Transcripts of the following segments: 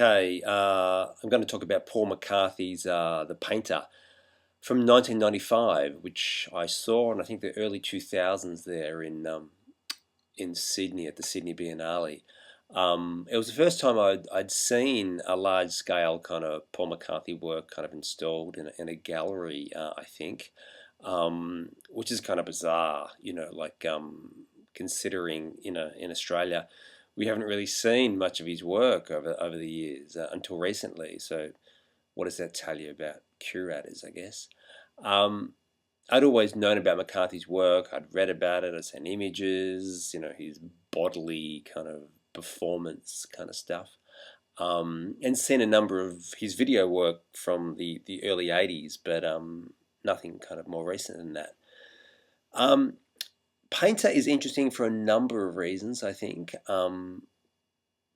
Okay, I'm going to talk about Paul McCarthy's The Painter from 1995, which I saw in I think the early 2000s there in Sydney at the Sydney Biennale. It was the first time I'd seen a large scale kind of Paul McCarthy work kind of installed in a gallery, I think, which is kind of bizarre, considering in Australia we haven't really seen much of his work over the years until recently. So, what does that tell you about curators, I guess? Um, I'd always known about McCarthy's work. I'd read about it. I'd seen images, his bodily kind of performance kind of stuff, and seen a number of his video work from the early 80s, but nothing kind of more recent than that. Um, Painter is interesting for a number of reasons, I think.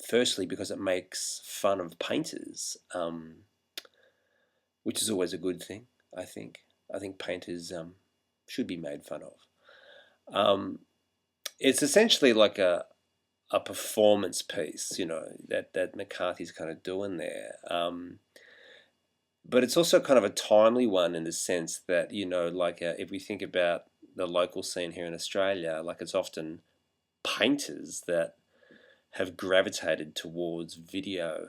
Firstly, because it makes fun of painters, which is always a good thing, I think. I think painters should be made fun of. It's essentially like a performance piece, that McCarthy's kind of doing there. But it's also kind of a timely one in the sense that, if we think about the local scene here in Australia, like it's often painters that have gravitated towards video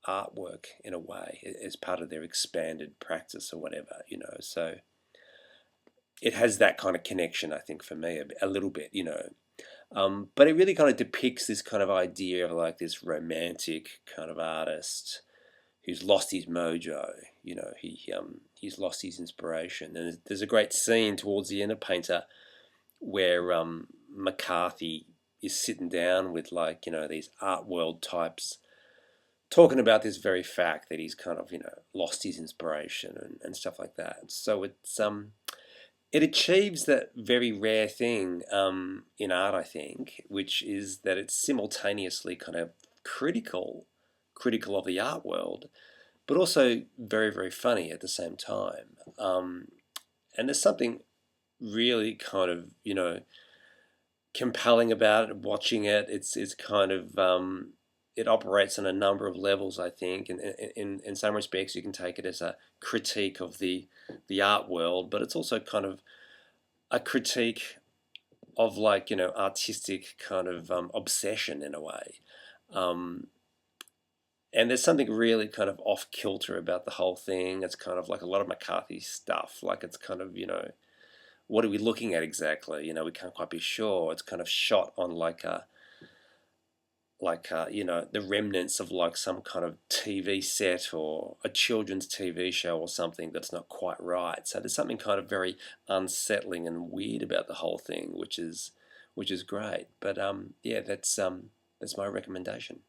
artwork in a way as part of their expanded practice or whatever. So it has that kind of connection, I think, for me, a little bit. But it really kind of depicts this kind of idea of like this romantic kind of artist who's lost his mojo. He's lost his inspiration. And there's a great scene towards the end of Painter where McCarthy is sitting down with these art world types talking about this very fact that he's kind of lost his inspiration and stuff like that. So it achieves that very rare thing in art, I think, which is that it's simultaneously kind of critical of the art world, but also very, very funny at the same time. And there's something really kind of compelling about it. Watching it, it's kind of it operates on a number of levels, I think. And in some respects, you can take it as a critique of the art world, but it's also kind of a critique of artistic kind of obsession in a way. And there's something really kind of off kilter about the whole thing. It's kind of like a lot of McCarthy stuff. Like it's kind of what are we looking at exactly? We can't quite be sure. It's kind of shot on the remnants of like some kind of TV set or a children's TV show or something that's not quite right. So there's something kind of very unsettling and weird about the whole thing, which is great. But yeah, that's my recommendation.